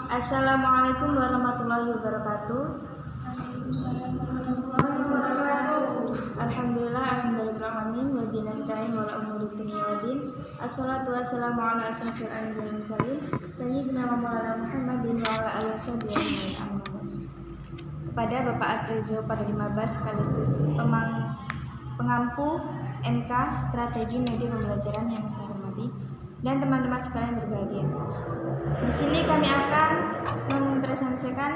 Assalamualaikum warahmatullahi wabarakatuh. Alhamdulillah, alhamdulillahirrahmanirrahim, wa binasta'in wa la umuri dunya waddin. Assalatu wassalamu ala asyrafil anbiya'i wal mursalin, sayyidina wa maulana Muhammadin wa ala alihi wasallam. Kepada Bapak Adrezo Pardimabas sekaligus pengampu MK Strategi Media Pembelajaran yang saya hormati dan teman-teman sekalian berbahagia. Di sini kami akan mempresentasikan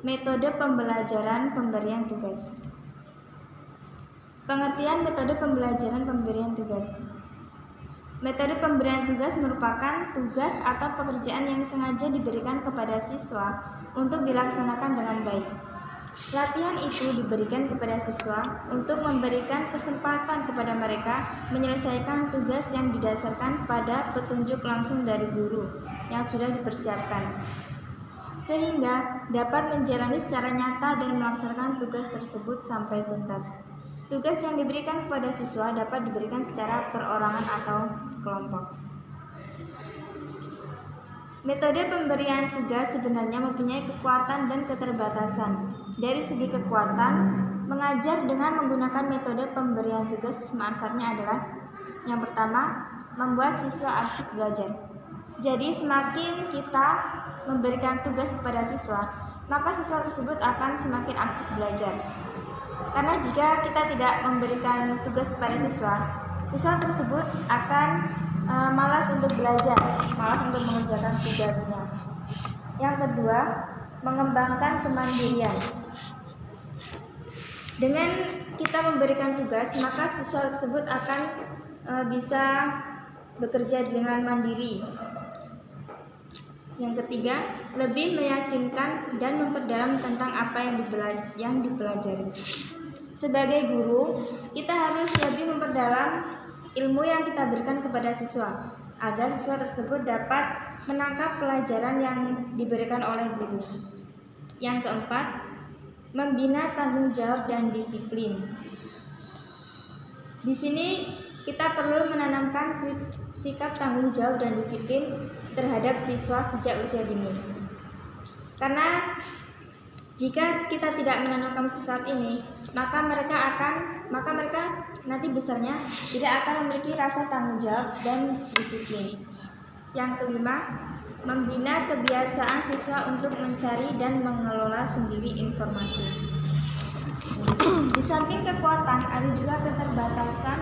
metode pembelajaran pemberian tugas. Pengertian metode pembelajaran pemberian tugas. Metode pemberian tugas merupakan tugas atau pekerjaan yang sengaja diberikan kepada siswa untuk dilaksanakan dengan baik. Latihan itu diberikan kepada siswa untuk memberikan kesempatan kepada mereka menyelesaikan tugas yang didasarkan pada petunjuk langsung dari guru yang sudah dipersiapkan, sehingga dapat menjalani secara nyata dan melaksanakan tugas tersebut sampai tuntas. Tugas yang diberikan kepada siswa dapat diberikan secara perorangan atau kelompok. Metode pemberian tugas sebenarnya mempunyai kekuatan dan keterbatasan. Dari segi kekuatan, mengajar dengan menggunakan metode pemberian tugas manfaatnya adalah: yang pertama, membuat siswa aktif belajar. Jadi semakin kita memberikan tugas kepada siswa, maka siswa tersebut akan semakin aktif belajar. Karena jika kita tidak memberikan tugas kepada siswa, siswa tersebut akan malas untuk belajar, malas untuk mengerjakan tugasnya. Yang kedua, mengembangkan kemandirian. Dengan kita memberikan tugas, maka siswa tersebut akan bisa bekerja dengan mandiri. Yang ketiga, lebih meyakinkan dan memperdalam tentang apa yang dipelajari. Sebagai guru, kita harus lebih memperdalam ilmu yang kita berikan kepada siswa, agar siswa tersebut dapat menangkap pelajaran yang diberikan oleh guru. Yang keempat, membina tanggung jawab dan disiplin. Di sini kita perlu menanamkan sikap tanggung jawab dan disiplin terhadap siswa sejak usia dini. Karena jika kita tidak menanamkan sifat ini, maka mereka nanti besarnya tidak akan memiliki rasa tanggung jawab dan disiplin. Yang kelima, membina kebiasaan siswa untuk mencari dan mengelola sendiri informasi. Di samping kekuatan, ada juga keterbatasan.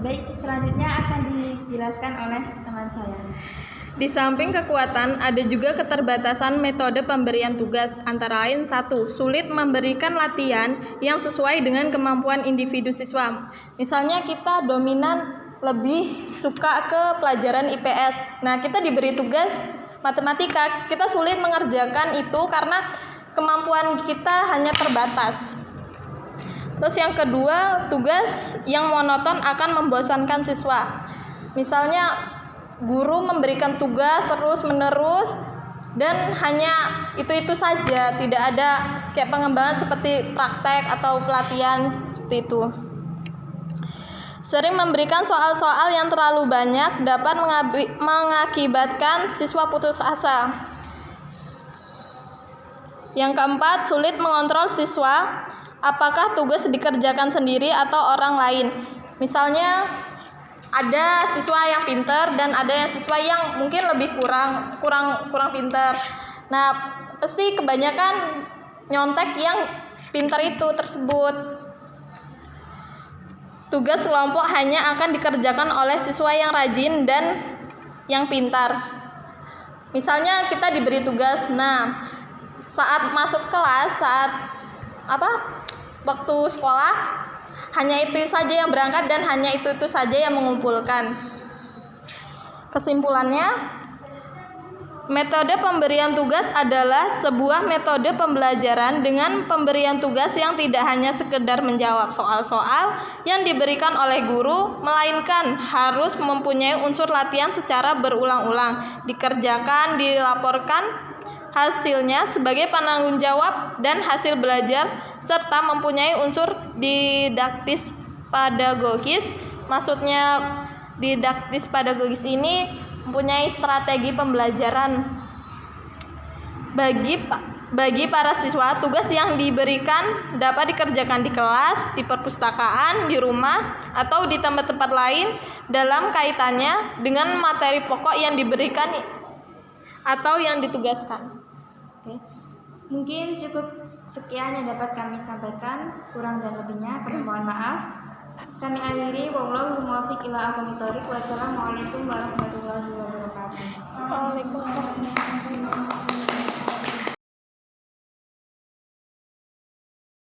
Baik, selanjutnya akan dijelaskan oleh teman saya. Di samping kekuatan, ada juga keterbatasan metode pemberian tugas, antara lain: 1. Sulit memberikan latihan yang sesuai dengan kemampuan individu siswa. Misalnya kita dominan lebih suka ke pelajaran IPS. Nah, kita diberi tugas matematika, kita sulit mengerjakan itu karena kemampuan kita hanya terbatas. Terus yang kedua, tugas yang monoton akan membosankan siswa. Misalnya guru memberikan tugas terus-menerus dan hanya itu-itu saja, tidak ada kayak pengembangan seperti praktek atau pelatihan seperti itu. Sering memberikan soal-soal yang terlalu banyak dapat mengakibatkan siswa putus asa. Yang keempat, sulit mengontrol siswa apakah tugas dikerjakan sendiri atau orang lain. Misalnya ada siswa yang pintar dan ada yang siswa yang mungkin lebih kurang pintar. Nah, pasti kebanyakan nyontek yang pintar itu tersebut. Tugas kelompok hanya akan dikerjakan oleh siswa yang rajin dan yang pintar. Misalnya kita diberi tugas, nah saat masuk kelas, waktu sekolah, hanya itu saja yang berangkat dan hanya itu saja yang mengumpulkan. Kesimpulannya, metode pemberian tugas adalah sebuah metode pembelajaran dengan pemberian tugas yang tidak hanya sekedar menjawab soal-soal yang diberikan oleh guru, melainkan harus mempunyai unsur latihan secara berulang-ulang, dikerjakan, dilaporkan hasilnya sebagai penanggung jawab dan hasil belajar, serta mempunyai unsur didaktis pedagogis. Maksudnya didaktis pedagogis ini mempunyai strategi pembelajaran. Bagi para siswa, tugas yang diberikan dapat dikerjakan di kelas, di perpustakaan, di rumah, atau di tempat-tempat lain dalam kaitannya dengan materi pokok yang diberikan atau yang ditugaskan. Oke. Mungkin cukup sekian yang dapat kami sampaikan, kurang dan lebihnya kami mohon maaf. Kami akhiri, wallahu muwaffiq ila aqwamit thoriq. Wassalamualaikum warahmatullahi wabarakatuh. Waalaikumsalam.